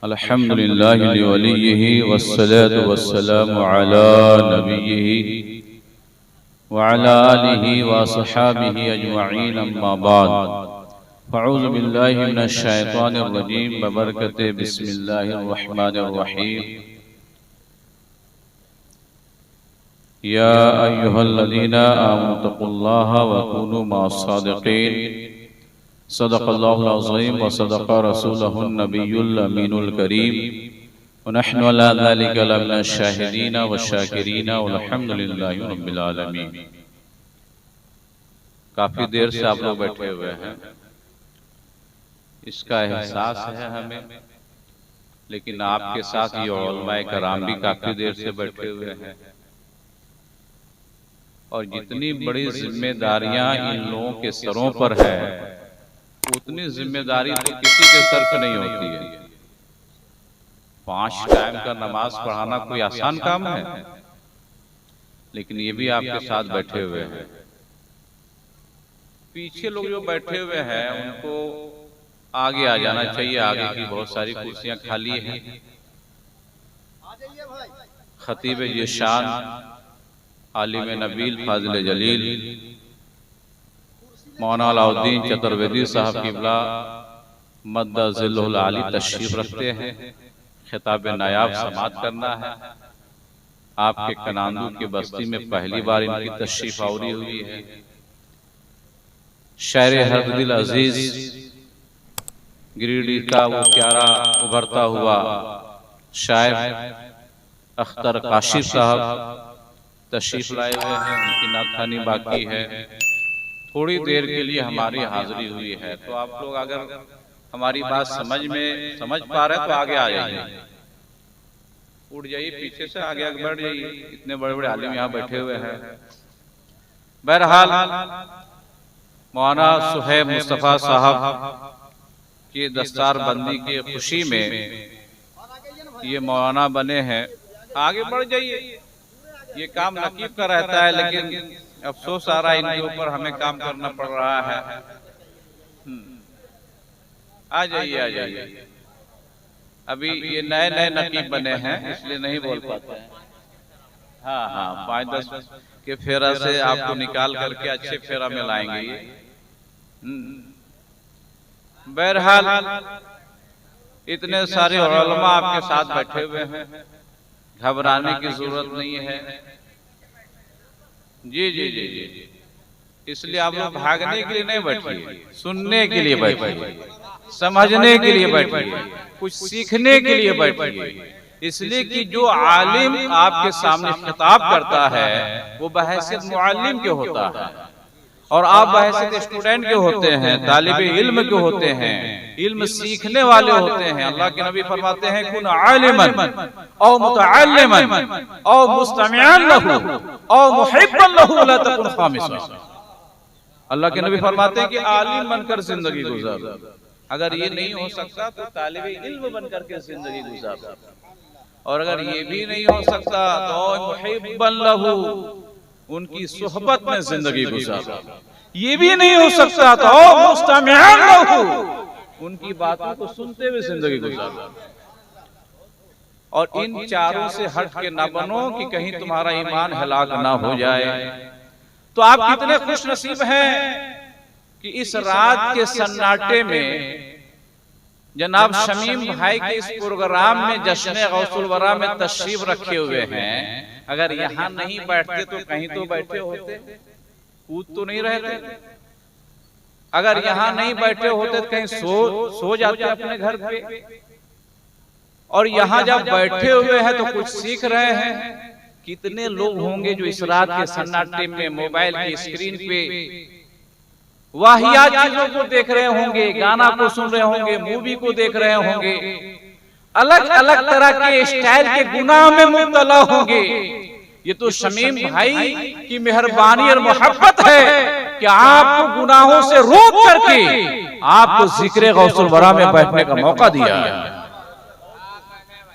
अल्हम्दुलिल्लाहि लिवलिय्यिहि वस्सलातु वस्सलामु अला नबिय्यिहि व अला आलिहि व अस्हाबिहि अजमईन अम्मा बाद फ़अऊज़ु बिल्लाहि मिनश शैतानिर रजीम बबरकते बिस्मिल्लाहिर रहमानिर रहीम या अय्युहल्लज़ीना आमनु तक़ुल्लाहा व कूनू मअस-सादिक़ीन सदक़ल्लाहुल अज़ीम व सदक़ रसूलुहुन नबियुल अमीनुल करीम व नहनु अला ज़ालिका लमिनश शाहिदीन व शाकिरीन वल्हम्दुलिल्लाहि रब्बिल आलमीन। काफ़ी देर से आप लोग बैठे हुए हैं, इसका एहसास है हमें, लेकिन आपके साथ ये उलमाए कराम भी काफ़ी देर से बैठे हुए हैं और जितनी बड़ी जिम्मेदारियां इन लोगों के सरों पर है उतनी जिम्मेदारी तो किसी के सर पर नहीं होती है। 5 टाइम का नमाज पढ़ाना कोई आसान काम है, लेकिन ये भी आपके साथ बैठे हुए हैं। पीछे लोग जो बैठे हुए हैं उनको आगे आ जाना चाहिए, आगे की बहुत सारी कुर्सियां खाली हैं। खतीब ये शान आलिम नबील फाजिल जलील मौलाना अलाउद्दीन चतुर्वेदी साहब क़िबला मद्दज़िल्लुहुल आली तशरीफ रखते हैं। खिताब नायाब समात करना है। आपके कनांदू की बस्ती में पहली बार इनकी तशरीफ आवरी हुई है। शायर हरदिल अजीज गिरिडीह का वो प्यारा उभरता हुआ शायर अख्तर काशिफ साहब तशरीफ लाए हुए हैं। उनकी नाथानी बाकी है। थोड़ी देर के लिए हमारी हाजिरी हुई है, तो आप लोग अगर हमारी बात समझ पा रहे हैं तो आगे आ जाइए, उठ जाइए, पीछे से आगे बढ़ जाइए। इतने बड़े बड़े आलिम यहाँ बैठे हुए हैं। बहरहाल मौलाना सुहैब मुस्तफ़ा साहब की दस्तार बंदी की खुशी में ये मौलाना बने हैं। आगे बढ़ जाइए। ये काम नकीब का रहता है, लेकिन अफसोस आ रहा है इनके ऊपर हमें काम करना पड़ रहा है। आ जाइए, आ जाइए। अभी ये नए नए नकीब बने हैं, इसलिए नहीं बोल पाते हैं। हाँ हाँ, 5-10 के फेरा से आपको निकाल करके अच्छे फेरा में लाएंगे ये। बहरहाल इतने सारे उलमा आपके साथ बैठे हुए हैं, घबराने की जरूरत नहीं है। जी जी जी जी, इसलिए आप लोग भागने के लिए नहीं बैठिए, सुनने के लिए बैठिए, समझने के लिए बैठिए, कुछ सीखने के लिए बैठिए। इसलिए कि जो आलिम आपके सामने खिताब करता है वो बहैसियत मुअल्लिम के होता है और आप बहैसियत स्टूडेंट के होते हैं, तालिबे इल्म के होते हैं, इल्म सीखने वाले होते हैं। अल्लाह के नबी फरमाते हैं कुन आलिमन औ मुतअल्लिमन औ मुस्तमिअन लहू औ मुहिब्बन लहू ला तकुन खामिसा। अल्लाह के नबी फरमाते हैं कि आलिम बनकर जिंदगी गुजार, अगर ये नहीं हो सकता तो तालिबे इल्म बनकर के जिंदगी गुजार, और अगर ये भी नहीं हो सकता तो मुहिब्बन लहू, उनकी सोहबत में जिंदगी गुजार, ये भी नहीं हो सकता तो मुस्तमिअन लहू, उनकी बातों को सुनते हुए जिंदगी गुजार। और इन चारों से हट के न बनो कि कहीं तुम्हारा ईमान हलाक ना हो जाए। तो आप कितने खुश नसीब हैं कि इस रात के सन्नाटे में जनाब शमीम भाई के इस प्रोग्राम में जश्न गौसुल वरा में तशरीफ रखे हुए हैं। अगर यहाँ नहीं बैठते तो कहीं तो बैठे होते, कूद तो नहीं रहते। अगर यहाँ नहीं बैठे होते तो कहीं सो जाते अपने घर पे। और यहाँ जब बैठे हुए हैं तो कुछ सीख रहे हैं। कितने लोग होंगे जो इस रात के सन्नाटे में मोबाइल की स्क्रीन पे वाहियात चीजों को देख रहे होंगे, गाना को सुन रहे होंगे, मूवी को देख रहे होंगे, अलग अलग तरह के स्टाइल के गुनाह में मुब्तला होंगे। ये तो शमीम भाई की मेहरबानी और मोहब्बत है कि आपको गुनाहों से रोक करके आपको जिक्र गौसुल वरा में बैठने का मौका दिया है।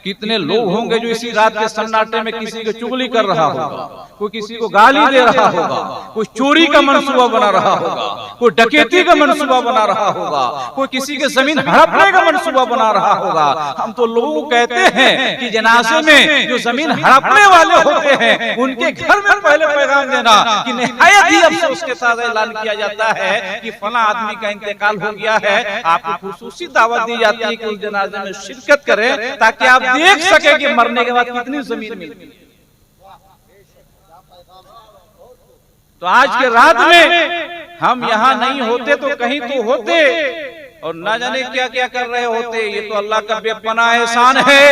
कितने लोग होंगे जो इसी रात के सन्नाटे में किसी को चुगली कर रहा होगा, कोई किसी को गाली दे रहा होगा, कोई चोरी का मंसूबा बना रहा होगा, कोई डकैती का मंसूबा बना रहा होगा, कोई किसी के जमीन हड़पने का मंसूबा बना रहा होगा। हम तो लोगों को कहते हैं कि जनाजे में जो जमीन हड़पने वाले होते हैं उनके घर में पहले पैगाम देना कि निहायत ही अफसोस के साथ ऐलान किया जाता है कि फला आदमी का इंतकाल हो गया है, आपको खुसूसी दावत दी जाती है कि उस जनाजे में शिरकत करें ताकि आप देख सके कि मरने के बाद कितनी जमीन मिलती है। तो आज के रात में हम यहाँ नहीं होते तो कहीं तो होते और ना जाने क्या क्या कर रहे होते। ये तो अल्लाह का बेपनाह एहसान है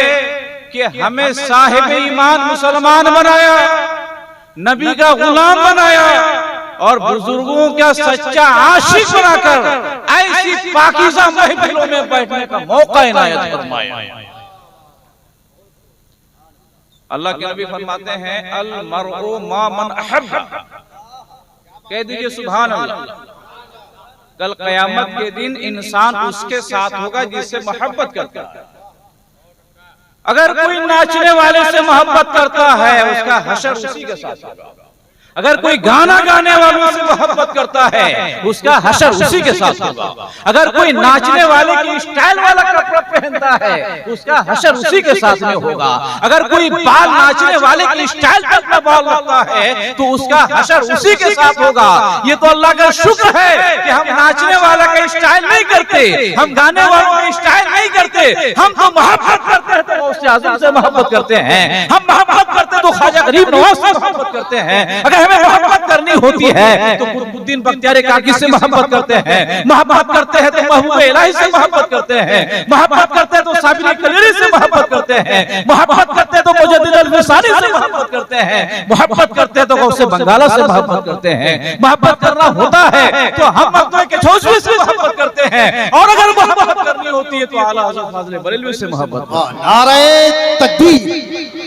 कि हमें साहिब ईमान मुसलमान बनाया, नबी का गुलाम बनाया और बुजुर्गों का सच्चा आशिक बनाकर ऐसी पाकीज़ा महफिलों में बैठने का मौका इनायत फरमाया। अल्लाह के नबी फरमाते हैं अल मरउ मा मन अहब्ब, कह दीजिए सुभान अल्लाह। कल क़यामत के दिन इंसान उसके साथ होगा जिससे मोहब्बत करता है। अगर कोई नाचने वाले से मोहब्बत करता है उसका हशर उसी के साथ होगा। अगर कोई गाना गाने वालों से मोहब्बत करता है उसका हशर उसी के साथ होगा। अगर कोई नाचने वाले की स्टाइल वाला कपड़ा पहनता है उसका हशर उसी के साथ में होगा। अगर कोई बाल नाचने वाले की स्टाइल पर अपना बाल रखता है तो उसका हशर उसी के साथ होगा। ये तो अल्लाह का शुक्र है कि हम नाचने वाला का स्टाइल नहीं करते, हम गाने वालों का स्टाइल नहीं करते। हम तो मोहब्बत करते हैं तो गौसे आज़म से मोहब्बत करते हैं, हम मोहब्बत करते तो ख्वाजा गरीब नवाज से मोहब्बत करते हैं। अगर हमें मोहब्बत करनी होती है तो कुतुबुद्दीन बख्तियार काकी से मोहब्बत करते हैं, मोहब्बत करते हैं तो महबूब इलाही से मोहब्बत करते हैं, मोहब्बत करते हैं तो साबिर कलेरी से मोहब्बत करते हैं, मोहब्बत करते हैं तो मुजद्दिद अल-विसानी से मोहब्बत करते हैं, मोहब्बत करते हैं तो गौसे बंगाला से मोहब्बत करते हैं। मोहब्बत करना होता है तो हम मकदूम के चौधरी से मोहब्बत करते हैं और अगर मोहब्बत करनी होती है तो आला हज़रत फाज़िल बरेलवी से मोहब्बत। नारे तकबीर,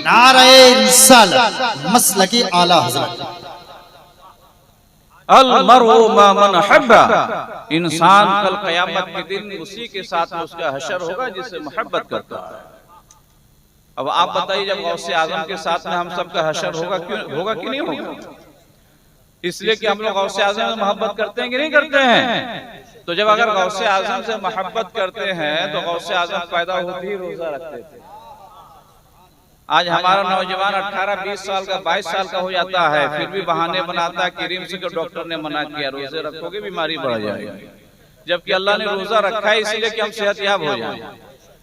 नारे रिसालत, मसलकी आला हज़रत। अल मरउ मा मन अहब्बा, इंसान कल क़यामत के दिन उसी के साथ उसका हशर होगा जिससे मोहब्बत करता है। अब आप बताइए जब गौसे आज़म के साथ में हम सबका हशर होगा, क्यों होगा कि नहीं होगा? इसलिए कि हम लोग गौसे आज़म से मोहब्बत करते हैं कि नहीं करते हैं? तो जब अगर गौसे आज़म से मोहब्बत करते हैं तो गौसे आज़म पैदा होते ही रोजा रखते थे। आज हमारा नौजवान 18-20 साल का 22 साल का हो जाता है फिर भी बहाने बनाता है कि रिम्स के डॉक्टर ने मना किया रोजे रखोगे बीमारी बढ़ जाएगी, जबकि अल्लाह ने रोजा रखा है इसलिए कि हम सेहतयाब हो जाए।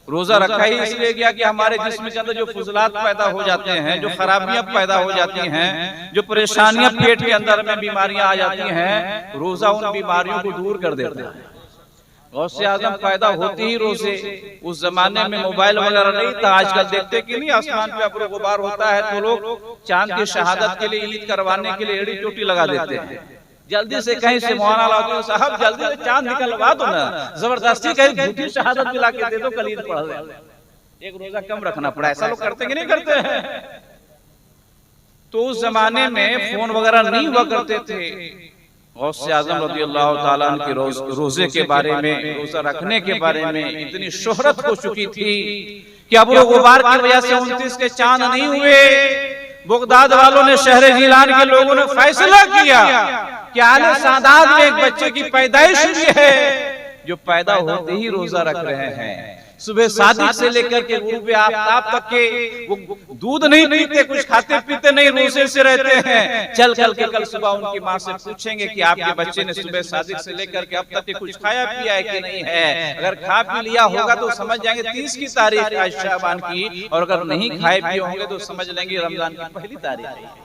रोजा रखा ही इसलिए किया कि हमारे जिस्म के अंदर जो फुजलात पैदा हो जाते हैं, जो खराबियां पैदा हो जाती हैं, जो परेशानियां पेट के अंदर में बीमारियां आ जाती हैं, रोजा उन बीमारियों को दूर कर देता है। गौसे आज़म पैदा होते ही रोजे, उस जमाने में मोबाइल वगैरह नहीं था। आजकल देखते कि नहीं आसमान पे अब्र गुबार होता है तो लोग चांद की शहादत के लिए ईद करवाने के लिए एड़ी चोटी लगा देते हैं। जल्दी से कहीं से मुआना लाओ साहब, जल्दी से चांद निकलवा दो ना, जबरदस्ती कहीं झूठी शहादत दिला के दे दो, कल ईद पढ़ ले, एक रोजा कम रखना पड़ा। ऐसा लोग करते कि नहीं करते हैं? तो उस जमाने में फोन वगैरह नहीं हुआ करते थे। गौसे आज़म रज़ियल्लाहु ताला अन्हु के रोजे के बारे में, रोजा रखने के बारे में इतनी शोहरत हो चुकी थी कि अब्र गुबार की वजह से 29 के चांद नहीं हुए। बगदाद वालों ने, शहर जिलान के लोगों ने फैसला किया कि आले सादात में एक बच्चे की पैदाइश हुई है जो पैदा होते ही रोजा रख रहे हैं। सुबह सादिक से लेकर के गुरूब आफ्ताब तक के वो दूध नहीं पीते, कुछ खाते पीते नहीं, रोजे से रहते हैं। चल के कल सुबह उनकी माँ से पूछेंगे कि आपके बच्चे ने सुबह सादिक से लेकर के अब तक के कुछ खाया पिया है कि नहीं है। अगर खा पी लिया होगा तो समझ जाएंगे 30 की तारीख आज शाबान की, और अगर नहीं खाए पिए होंगे तो समझ लेंगे रमजान की पहली तारीख है।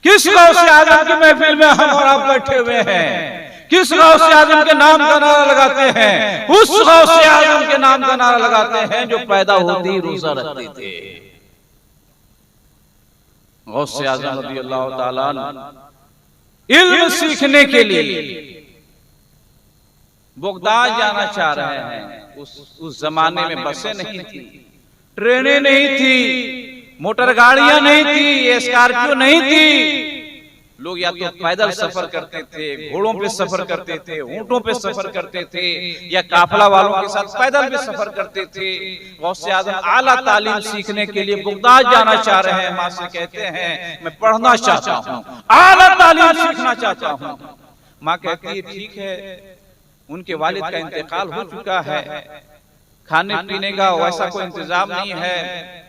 किस गौसे आज़म की महफिल में हम और आप बैठे हुए हैं? किस गौसे आज़म के नाम का नारा लगाते हैं? उस गौसे आज़म के नाम का नारा लगाते हैं जो पैदा होते ही रोजा रखते थे। गौसे आज़म रज़ियल्लाहु ताला अन्हु इल्म सीखने के लिए बगदाद जाना चाह रहे हैं। उस जमाने में बसें नहीं थी, ट्रेनें नहीं थी, मोटर गाड़ियां नहीं थी, स्कॉर्पियो नहीं थी। लोग या तो पैदल सफर करते थे, घोड़ों पे सफर करते थे, ऊंटों पे सफर करते थे, या काफिला वालों के साथ पैदल भी सफर करते थे। गौसे आजम आला तालीम सीखने के लिए बगदाद जाना चाह रहे हैं। माँ से कहते हैं मैं पढ़ना चाहता हूँ, आला तालीम सीखना चाहता हूँ। माँ कहती है ठीक है, उनके वालिद का इंतकाल हो चुका है, खाने पीने का वैसा कोई इंतजाम नहीं है।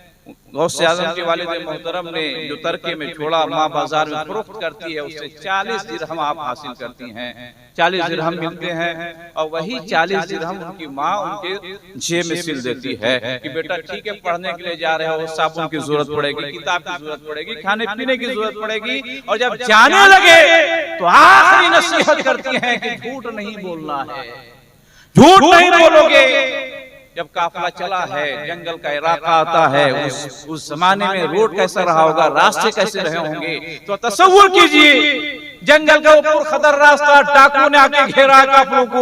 गौसे आजम के वालिद मोहतरम ने जो तरके में छोड़ा, माँ बाजार में फरोख्त करती है, उससे 40 दिरहम आप हासिल करती हैं, 40 दिरहम मिलते हैं। और वही 40 दिरहम उनकी माँ उनके जेब में सिल देती है कि बेटा ठीक है, पढ़ने के लिए जा रहे हो, साबुन की जरूरत पड़ेगी, किताब की जरूरत पड़ेगी, खाने पीने की जरूरत पड़ेगी। और जब जाने लगे तो आखिरी नसीहत करती है कि झूठ नहीं बोलना है, झूठ नहीं बोलोगे। जब काफिला चला है, जंगल का इलाका आता है, उस जमाने में रोड कैसा रहा होगा, रास्ते कैसे रहे होंगे, तो तसव्वुर कीजिए। जंगल का ऊपर खतर रास्ता, डाकुओं ने आके घेरा काफिलों को,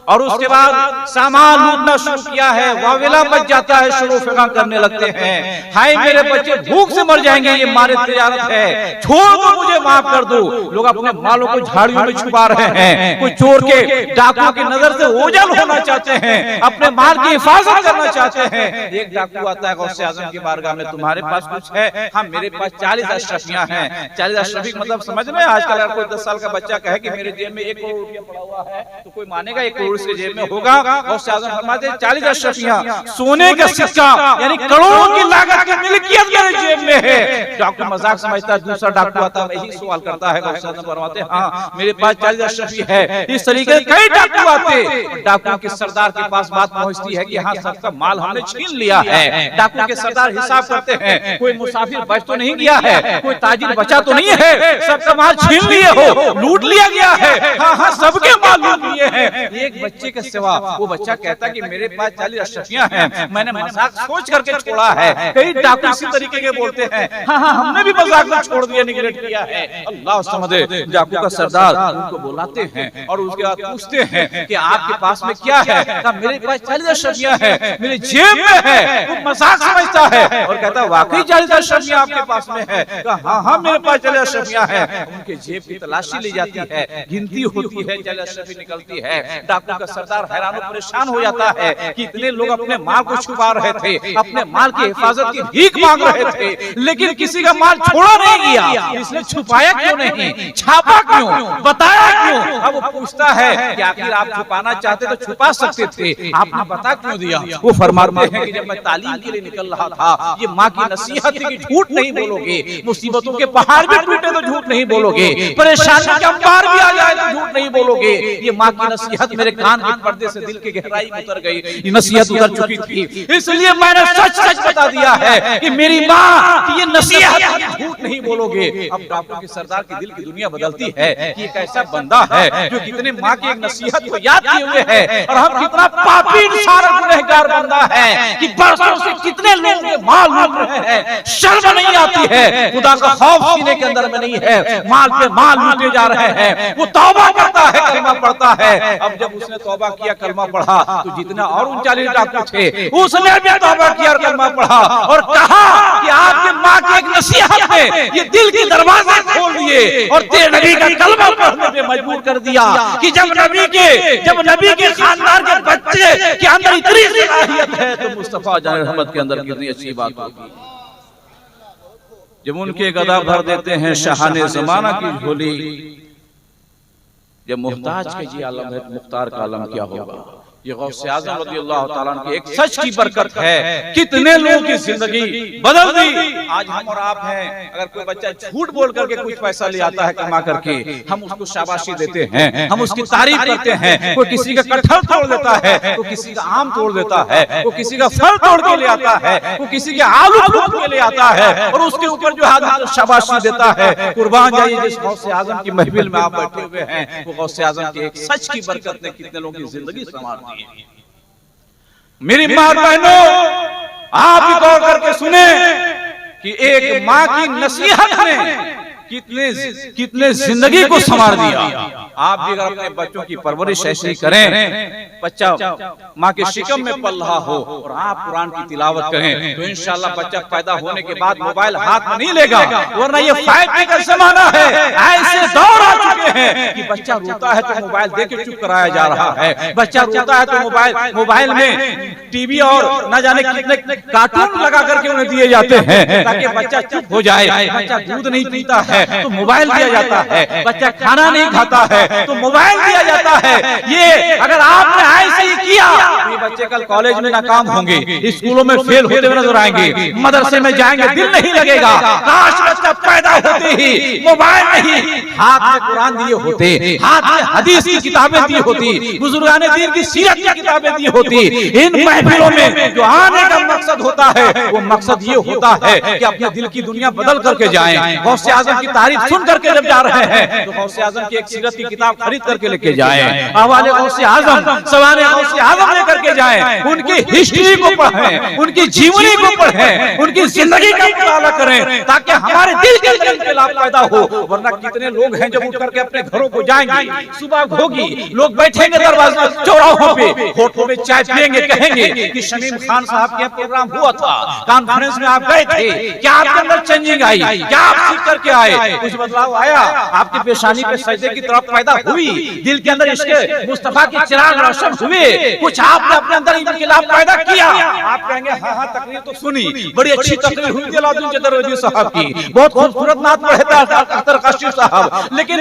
और उसके बाद सामान लूटना शुरू किया है। वाविला मच जाता है, शुरू फिगा करने लगते हैं, हाय मेरे बच्चे भूख से मर जाएंगे, ये मारे तिजारत है, छोड़ दो मुझे, माफ कर दो। लोग अपने मालों को झाड़ियों में छुपा रहे हैं, कोई चोर के डाकुओं की नजर से ओझल होना चाहते हैं, अपने माल की हिफाजत करना चाहते हैं। एक डाकू आता है गौसे आजम की बारगाह में, तुम्हारे पास कुछ है? हाँ मेरे पास 40 अशरफियां हैं। 40 अशरफी मतलब समझ में, आजकल अगर कोई 10 साल का बच्चा कहे कि मेरे जेब में 1 करोड़ रुपया पड़ा हुआ है, तो कोई मानेगा 1 करोड़ उसके जेब में होगा? गौसे आजम फरमाते हैं 40 अशरफियां, सोने का सिक्का, यानी करोड़ों की लागत की मिल्कियत मेरे जेब में है। डॉक्टर मजाक समझता है, दूसरा डाकू आता है, यही सवाल करता है। गौसे आजम फरमाते हैं हाँ मेरे पास 40 अशरफी है। इस तरीके से कई डाकू आते, डाकुओं के सरदार के पास बात पहुंचती है कि हाँ सबका माल हमने छीन लिया है। डाकुओं के सरदार हिसाब करते हैं, कोई मुसाफिर बच तो नहीं गया है, कोई ताजिर बचा तो नहीं है, सबका माल छीन लिए हो, लूट लिया गया है। हाँ हाँ सबके माल लूट लिए हैं, एक बच्चे के सिवा। वो बच्चा कहता कि मेरे पास 40 अशरफियां हैं, मैंने मजाक सोच करके छोड़ा है। कई डाकू इसी तरीके के बोलते हैं, हाँ हाँ हमने भी मजाक में छोड़ दिया, निगलेक्ट किया है। अल्लाह समझे, डाकू का सरदार उनको बुलाते हैं और उसके बाद पूछते हैं कि आपके पास में क्या है? कहा मेरे पास 40 अशरफियां हैं, मेरे जेब में है। वो मजाक समझता है और कहता है वाकई 40 अशरफियां आपके पास में है? कहा हाँ हाँ मेरे पास 40 अशरफियां हैं। उनके जेब की तलाशी ली जाती है, गिनती होती है, 40 अशरफी निकलती है। डाकू का सरदार हैरान और परेशान हो जाता है कि इतने लोग अपने माल को छुपा रहे थे, अपने माल की हिफाजत की भीख मांग रहे थे, लेकिन किसी का माल छोड़ा नहीं गया। इसने छुपाया क्यों नहीं, छापा क्यों, बताया क्यों? अब वो पूछता है कि आखिर आप छुपाना चाहते तो छुपा सकते थे, आपने बता क्यों दिया? वो फरमाते हैं कि जब मैं तालीम के लिए निकल रहा था, ये माँ की नसीहत थी कि झूठ नहीं बोलोगे, मुसीबतों के पहाड़ भी टूटे तो झूठ नहीं बोलोगे, परेशानी के अंबार भी आ जाए तो झूठ नहीं बोलोगे। ये माँ की नसीहत मेरे कान के पर्दे से दिल की गहराई में उतर गई, ये नसीहत उतर चुकी थी, इसलिए मैंने सच सच बता दिया है कि मेरी माँ की ये नसीहत, झूठ नहीं बोलोगे। अब डाकू के सरदार की दिल की दुनिया बदलती है कि एक ऐसा बंदा है जो कितने माँ की एक नसीहत को याद किए हुए है, और हम कितना पापी इंसान गुनहगार बंदा है कि बरसों से कितने लोग माल लूट रहे हैं, शर्म नहीं आती है, खुदा का खौफ सीने के अंदर में नहीं है, माल पे माल लूटे जा रहे हैं। वो तौबा करता है, कलमा पढ़ता है। अब जब उसने तौबा किया, कलमा पढ़ा, तो जितना और 39 डाकू थे उसने भी तौबा किया और कलमा पढ़ा, और कहा कि आपके माँ की एक नसीहत ने ये दिल के दरवाजे खोल दिए और तेरे नबी का कलमा पढ़ने पे मजबूर कर दिया कि जब नबी के खानदान के बच्चे के अंदर इतनी सलाहियत है तो मुस्तफा जान रहमत के अंदर कितनी अच्छी बात होगी। जब उनके गदा भर देते हैं शाहाने जमाना की झोली, जब मुहताज के जी आलम है, मुख्तार का आलम क्या होगा? ये गौसे आज़म रज़ियल्लाहु ताला अन्हु की एक सच की बरकत है, कितने लोगों की जिंदगी बदल दी। आज हम और आप हैं, अगर कोई बच्चा झूठ बोल करके कुछ पैसा ले आता है कमा करके, हम उसको शाबाशी देते हैं, हम उसकी तारीफ करते हैं। कोई किसी का कटहल तोड़ देता है, कोई किसी का आम तोड़ देता है, कोई किसी का फल तोड़ के ले आता है, कोई किसी के आलू तोड़ के ले आता है और उसके ऊपर जो है शाबाशी देता है। कुर्बान जाइए जिस गौसे आज़म की महफिल में आप बैठे हुए हैं, वो गौसे आज़म की एक सच की बरकत ने कितने लोगों की जिंदगी संवार दी। मेरी माँ बहनों, आप भी गौर करके सुने कि एक माँ की नसीहत ने कितने जिंदगी को संवार दिया। आप भी अगर अपने बच्चों की परवरिश ऐसी करें, बच्चा माँ के शिकम में पल रहा हो और आप कुरान की तिलावत करें, तो इंशाल्लाह बच्चा पैदा होने के बाद मोबाइल हाथ में नहीं लेगा, वरना ये 5G का जमाना है। ऐसे दौर आ चुके हैं कि बच्चा रोता है तो मोबाइल दे के चुप कराया जा रहा है, बच्चा रोता है तो मोबाइल में टीवी और न जाने कितने कार्टून लगा करके उन्हें दिए जाते हैं ताकि बच्चा चुप हो जाए। बच्चा दूध नहीं पीता है तो मोबाइल दिया जाता है, बच्चा खाना नहीं खाता है तो मोबाइल दिया जाता है। ये अगर आपने ऐसे ही किया तो ये बच्चे कल कॉलेज में नाकाम होंगे, स्कूलों में फेल होते हुए नजर आएंगे, मदरसे में जाएंगे दिल नहीं लगेगा। काश बच्चा पैदा होते ही मोबाइल नहीं, हाथ में कुरान दिए होते, हाथ में हदीस की किताबें दी होती, बुजुर्गाने दीन की सीरत की किताबें दी होती। इन महफिलों में जो आने का मकसद होता है वो मकसद ये होता है कि अपने दिल की दुनिया बदल करके जाएं। गौसे आजम की तारीफ सुन करके जब जा रहे हैं तो गौसे आजम की एक सीरत की किताब खरीद करके लेके जाएं, हवाले गौसे आजम, सवाने गौसे आजम लेकर के जाएं, उनकी हिस्ट्री को पढ़ें, उनकी जीवनी को पढ़ें, उनकी जिंदगी का मुताला करें ताकि हमारे दिल के अंदर इनकलाब पैदा हो। वरना कितने लोग हैं जब उठ करके अपने घरों को जाएंगे, सुबह होगी, लोग बैठेंगे दरवाजे चौराहों पे, होठों में चाय पिएंगे, कहेंगे कि शमीम खान साहब के प्रोग्राम हुआ था, कॉन्फ्रेंस में आप गए थे, क्या आपके अंदर चेंजिंग आई, क्या आप सीख करके आए, कुछ बदलाव आया, आपकी पेशानी पे सजदे की तरफ पैदा हुई, दिल के अंदर इसके मुस्तफा की चिराग रोशन हुए, कुछ आपने अपने अंदर इनकलाब पैदा किया। आप कहेंगे हाँ हाँ तकरीर तो सुनी, बड़ी अच्छी तकरीर हुई थी अलाउद्दीन जदरवदी साहब की, बहुत खूबसूरत नात पढ़े थे अख्तर काशी साहब, लेकिन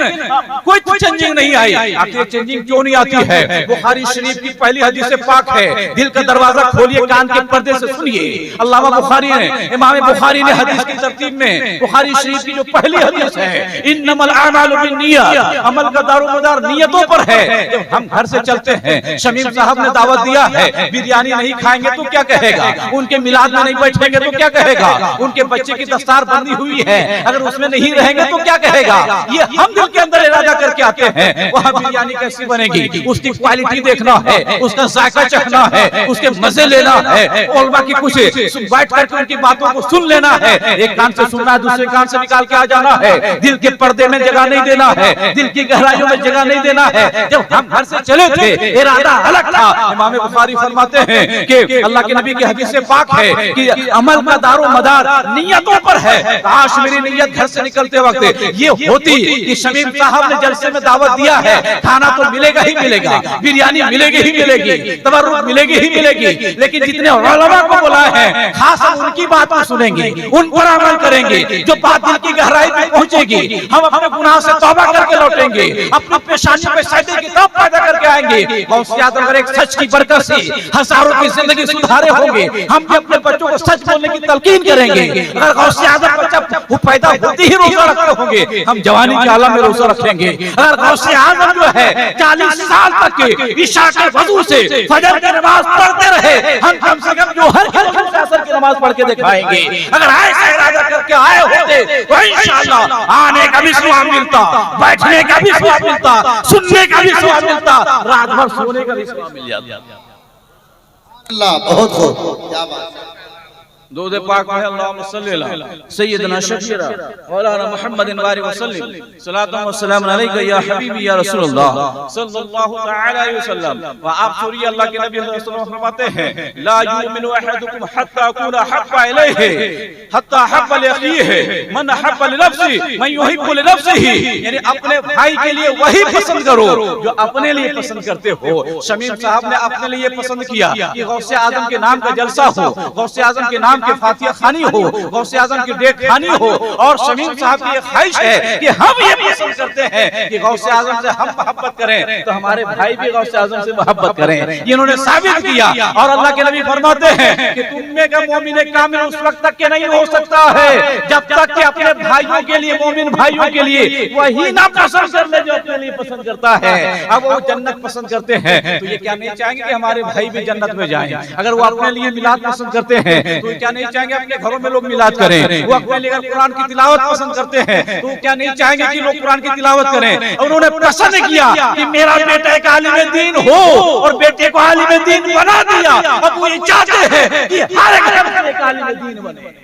कोई चेंजिंग नहीं आई। आखिर चेंजिंग क्यों नहीं आती है? बुखारी शरीफ की पहली हदीस पाक है, दिल का दरवाजा खोलिए, कान के पर्दे से सुनिए। अल्लामा बुखारी ने, इमाम बुखारी ने हदीस की तरतीब में बुखारी शरीफ की जो पहली हदीस है, इन्नमल अमालु बिन्नियत, अमल का दारोमदार नियतों पर है। जब हम घर से चलते हैं, शमीम साहब ने दावत दिया है, बिरयानी नहीं खाएंगे तो क्या कहेगा, उनके मिलाद में नहीं बैठेंगे तो क्या कहेगा, उनके बच्चे की दस्तार बंदी हुई है अगर उसमें नहीं रहेंगे तो क्या कहेगा। ये हम दिल के अंदर इरादा करके आते हैं, वहाँ बिरयानी कैसी बनेगी, उसकी क्वालिटी देखना है, उसका जायका चखना है, उसके मजे लेना है, उलमा की कुछ बैठ करके उनकी बातों को सुन लेना है। एक कान से सुनना है, दूसरे कान से निकाल के आ जाना है, दिल के पर्दे में जगह नहीं देना है, दिल की गहराइयों में जगह नहीं देना है। जब हम घर से चले थे इरादा अलग था। इमाम बुखारी फरमाते हैं कि अल्लाह के नबी की हदीस से पाक है कि अमल का दारो मदार नियतों पर है। काश मेरी नियत घर से निकलते वक्त ये होती कि शमीम साहब ने जलसे में दावत दिया है, खाना तो मिलेगा ही मिलेगा, बिरयानी मिलेगी ही मिलेगी, तबर्रुक मिलेगी ही मिलेगी, लेकिन जितने उलमा को बुलाए हैं खास हम उनकी बात को सुनेंगे, उन पर अमल करेंगे, जो बात दिल की गहराई में पहुंचेगी। हम अपने गुनाह से तौबा करके लौटेंगे, अपनी पेशानी पे सजदे की तौबा पैदा करके आएंगे। गौसे आजम अगर एक सच की बरकत से हजारों की जिंदगी सुधारे होंगे, हम भी अपने बच्चों को सच बोलने की तलकीन करेंगे। अगर गौसे आजम बच्चा वो पैदा होते ही रोजा रखते होंगे, हम जवानी के आलम में रोजा रखेंगे। अगर गौसे आजम जो है 40 साल तक के इशा के वजू से फजर की नमाज पढ़ते रहे, हम कम से कम जो हर असर की नमाज पढ़ के दिखाएंगे। अगर ऐसा इरादा करके आए होते तो इंशाअल्लाह आने का भी सवाब मिलता, बैठने का भी सवाब मिलता, सुनने का भी सवाब मिलता, रात भर सोने का भी सवाब मिल जाता। अल्लाह बहुत खूब, क्या बात है। दूध पाक में अल्लाहुम्मा सल्ली अला सय्यदना शफीरा मौलाना मुहम्मद बारिक वसल्लम सलातु व सलाम अलैका या हबीबी या रसूलुल्लाह सल्लल्लाहु तआला अलैहि वसल्लम। व आप सूरी अल्लाह के नबी सल्लल्लाहु फरमाते हैं ला युमिनु अहदुकुम हत्ता अकूना हब्बा इलैहि हत्ता हब्बा लिअखीहि मन हब्बा लिनफ्सिहि मन युहिब्बु लिनफ्सिहि, यानी अपने भाई के लिए वही पसंद करो जो अपने लिए पसंद करते हो। शमीम साहब ने अपने लिए पसंद किया कि गौसे आजम के नाम का जलसा हो, गौसे आजम के नाम की फातिहा खानी हो, गौसे आजम की डेट खानी हो, और शमीम साहब की ख्वाहिश है कि हम ये पसंद करते हैं कि गौसे आजम से हम मोहब्बत करें तो हमारे भाई भी गौसे आजम से मोहब्बत करें। ये इन्होंने साबित किया। और अल्लाह के नबी फरमाते हैं कि तुम में का मोमिन कामिल उस वक्त तक के नहीं हो सकता है जब तक कि अपने भाइयों के लिए, मोमिन भाइयों के लिए वही ना पसंद कर ले जो अपने लिए पसंद करता है। अब वो जन्नत पसंद करते हैं तो ये क्या नहीं चाहेंगे कि हमारे भाई भी जन्नत में जाएं? अगर वो अपने लिए मिलाद पसंद करते हैं तो क्या नहीं चाहेंगे अपने घरों में लोग मिलाद करें? वो अपने लिए कुरान की तिलावत पसंद करते हैं तो क्या नहीं चाहेंगे कि लोग कुरान की तिलावत करें? और उन्होंने पसंद किया कि मेरा बेटा एक आलिम दीन हो और बेटे को आलिम दीन बना दिया। अब वो ये चाहते हैं कि हर घर में एक आलिम दीन बने।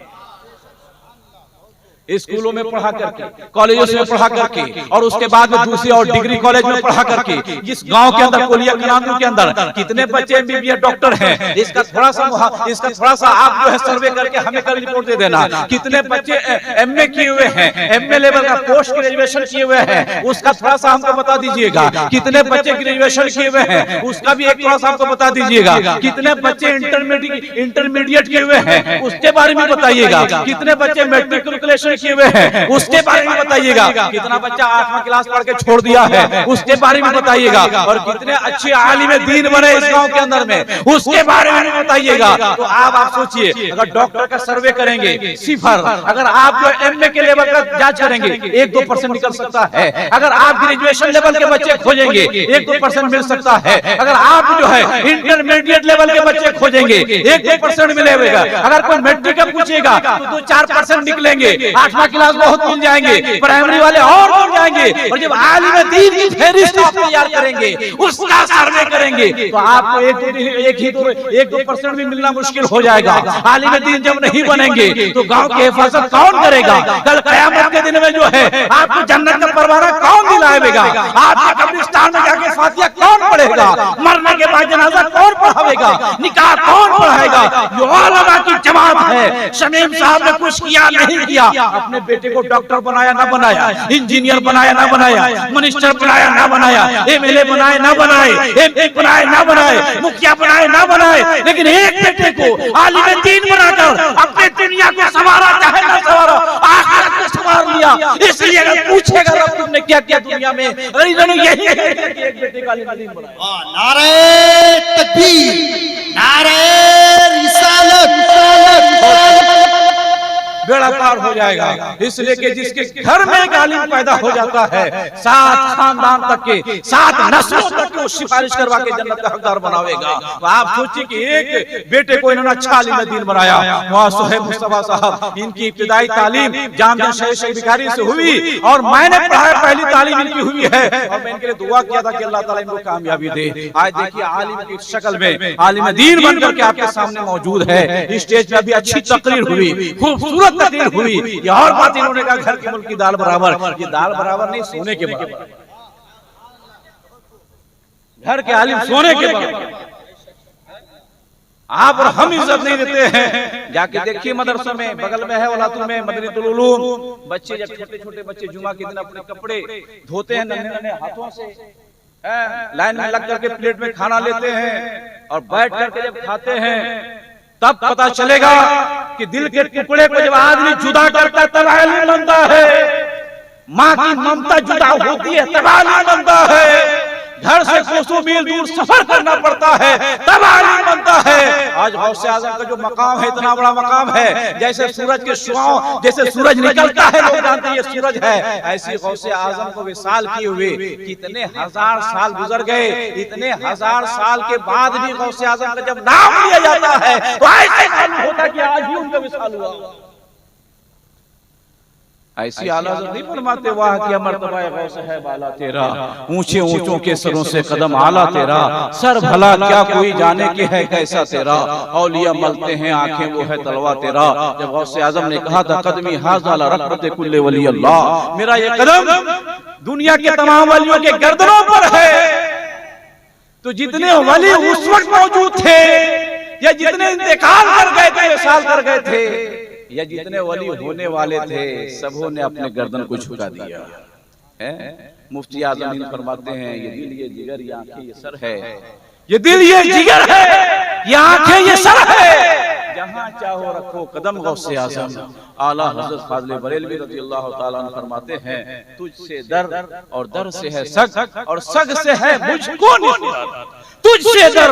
स्कूलों में पढ़ा करके, कॉलेजों में पढ़ा करके, और उसके बाद में दूसरी और डिग्री कॉलेज में पढ़ा करके, जिस गांव के अंदर कोलिया किनांदू के अंदर कितने बच्चे एमबीबीएस डॉक्टर हैं, इसका थोड़ा सा आप जो है सर्वे करके हमें कल रिपोर्ट दे देना। कितने बच्चे एमए किए हुए हैं, एमए लेवल का पोस्ट ग्रेजुएशन किए हुए हैं, उसका थोड़ा सा हमको बता दीजिएगा। कितने बच्चे ग्रेजुएशन किए हुए हैं, उसका भी एक थोड़ा सा हमको बता दीजिएगा। कितने बच्चे इंटरमीडिएट किए हुए हैं, उसके बारे में बताइएगा। कितने बच्चे मैट्रिकुलेशन किए हुए हैं, उसके बारे में बताइएगा। कितना बच्चा 8वां क्लास पढ़ के छोड़ दिया है, उसके बारे में बताइएगा। और कितने अच्छे आलिम दीन बने इस गांव के अंदर में, उसके बारे में बताइएगा। तो आप सोचिए, अगर डॉक्टर का सर्वे करेंगे सिफर, अगर आप जो एमए के लेवल का जांच करेंगे 1-2% निकल सकता है। अगर आप ग्रेजुएशन लेवल के बच्चे खोजेंगे 1-2% मिल सकता है। अगर आप जो है इंटरमीडिएट लेवल के बच्चे खोजेंगे 1-2% मिलेगा। अगर कोई मैट्रिक का पूछेगा तो 2-4% निकलेंगे। 8वां क्लास बहुत मिल जाएंगे, प्राइमरी वाले और मिल जाएंगे। और जब आलिम दीन की फहरिस्त आप तैयार करेंगे, उसका सर्वे करेंगे, तो आपको 1-2% भी मिलना मुश्किल हो जाएगा। आलिम दीन जब नहीं बनेंगे तो गांव की हिफाजत कौन करेगा? कल क़यामत के दिन में जो है आपको जन्नत का परवाना कौन दिलाएगा? आपके कब्रिस्तान में जाके फातिहा कौन पढ़ेगा? मरने के बाद जनाजा कौन पढ़ावेगा? निकाह कौन पढ़ाएगा? ये उलमा की जमात है। शमीम साहब ने कुछ किया नहीं किया, अपने बेटे को डॉक्टर बनाया ना बनाया, इंजीनियर बनाया ना बनाया, मिनिस्टर बनाया ना बनाया, एमएलए बनाए ना बनाए, एमपी बनाए ना बनाए, मुखिया बनाए ना बनाए, लेकिन एक बेटे को आलिम दीन बनाकर अपने दुनिया को संवारा, चाहे ना संवारा, आखिरत को संवार लिया। इसलिए अगर पूछेगा रब तुमने क्या किया दुनिया में, अरे इन्होंने यही है कि एक बेटे को आलिम दीन बनाया। नारे तकबीर, नारे रिसालत, बेड़ा पार हो जाएगा। इसलिए कि जिसके घर में एक आलिम पैदा हो जाता है, 7 खानदान तक के, 7 नस्लों तक के सिफारिश करवा के जन्नत का हकदार बनावेगा। तो आप सोचिए कि एक बेटे को इन्होंने अच्छा आलिम दीन बनाया। वहाँ सुहेब मुस्तफा साहब, इनकी इब्तिदाई तालीम जामिया शरीफ बिखारी से हुई, और मैंने पढ़ाया, पहली तालीम इनकी हुई है। और मैं इनके लिए दुआ किया था कि अल्लाह ताला इनको कामयाबी दे। आज देखिए आलिम की शक्ल में आलिम दीन बनकर के आपके सामने मौजूद है। स्टेज पे अभी अच्छी तकरीर हुई, खूबसूरत तकरीर हुई। ये और बात इन्होंने कहा, घर की मुल्क की दाल बराबर। ये दाल बराबर नहीं, सोने के बराबर। घर के आलिम सोने के बराबर। आप और हम इज्जत नहीं देते हैं। जाके देखिए मदरसों में, बगल में है वलातुल में मदीनतुल उलूम, बच्चे जब छोटे-छोटे बच्चे जुमा के दिन अपने कपड़े धोते हैं नन्हे-नन्हे हाथों से, लाइन में लग करके प्लेट में खाना लेते हैं, और बैठ करके जब खाते हैं तब पता चलेगा कि दिल के टुकड़े को जब आदमी जुदा करता है तब आलिम बनता है। माँ की ममता जुदा होती है तब आलिम बनता है। घर से कोसों मील दूर सफर करना पड़ता है तब आलिम बनता है। आज गौसे आजम का जो मकाम है, इतना बड़ा मकाम है, जैसे सूरज के शुआओं, जैसे सूरज निकलता है लोग जानते हैं ये सूरज है, ऐसी गौसे आजम को विशाल किए हुए कितने हजार साल गुजर गए। इतने हजार साल के बाद भी गौसे आजम का जब नाम लिया जाता है तो ऐसे मालूम होता कि आज ही उनका विशाल हुआ। ऐसी आला नहीं फरमाते, वाह क्या मर्तबा गौस है बाला तेरा, ऊंचे ऊंचों के सरों से कदम आला तेरा, सर भला क्या कोई जाने के है कैसा तेरा, औलिया मलते हैं आंखें वो है तलवा तेरा। जब गौसे आजम ने कहा था कदमी हाज़ा ला रक़बते कुल्ले वली अल्लाह, मेरा ये कदम दुनिया के तमाम वलियों के गर्दनों पर है, तो जितने वली उस वक्त मौजूद थे या जितने इंतकाल कर गए थे, विशाल कर गए थे, या जितने वली होने वाले थे, सबों ने अपने गर्दन को झुका दिया है। मुफ्ती आजम फरमाते हैं, ये दिल ये जिगर ये आंखें ये सर है, ये दिल ये जिगर है, ये आंखें ये सर है, जहां चाहो रखो कदम गौसे आजम। आला हजरत फाज़िल बरेलवी रज़ियल्लाहु ताला अन्हु फरमाते हैं, तुझसे दर और दर से है सग, और सग से है मुझको निस्बत, तुझसे दर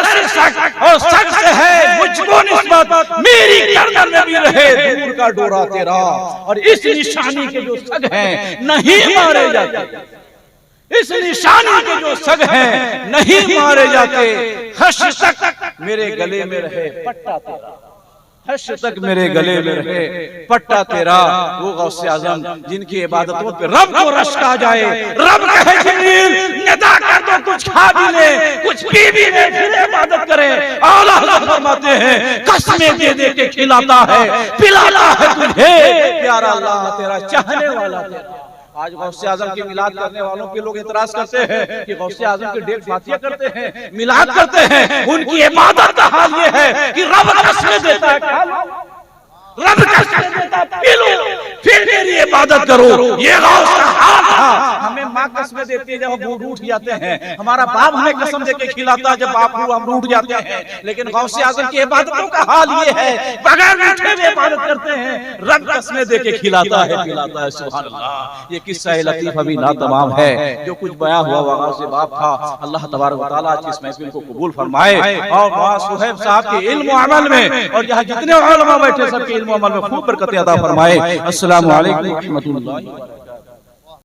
से सग और सग से है मुझको निस्बत, मेरी गर्दन में भी रहे दूर का डोरा तेरा। और इस निशानी के जो सग हैं नहीं मारे जाते, इस निशानी के जो सग हैं नहीं मारे जाते, हश तक मेरे गले में रहे पट्टा तेरा, हश तक मेरे गले में रहे पट्टा तेरा। वो गौसे आजम जिनकी इबादतों पे रब को रश्क आ जाए, रब कहे जिब्रील निदा कर दो तो कुछ खा भी ले, कुछ पी भी ले, फिर इबादत करे। आला हज़रत फरमाते हैं कसमें दे दे के खिलाता है, पिलाता है तुझे प्यारा अल्लाह तेरा चाहने वाला तेरा। आज गौसे आजम की मिलाद करने वालों के लोग इतराज करते हैं कि गौसे आजम की डेढ़ फातिया करते हैं, मिलाद करते हैं, उनकी इबादत का हाल ये है कि रब कसमें देता है, रब कसमें देता है, पी लो फिर मेरी इबादत करो। ये गौस का हाल था। हमें माँ कसमें देती है जब हम रूठ जाते हैं, हमारा बाप हमें कसम देके खिलाता है जब बाप हम रूठ जाते हैं। लेकिन गौसे आजम की इबादतों का हाल ये है, बगैर रूठे हुए इबादत करते हैं, रब कसमें देके खिलाता है, पिलाता है। सुभान अल्लाह। ये किस्सा लतीफ अभी ना तमाम है, जो कुछ बयां हुआ वहां से बाप था। अल्लाह तबारक व तआला आज इस महफिल को कबूल फरमाए और नवाज सुहैब साहब के इल्म व अमल में और यहाँ जितने उलमा बैठे सबके इल्म व अमल में खूब बरकत अता फरमाए। अस्सलामु अलैकुम व रहमतुल्लाहि व बरकातहू।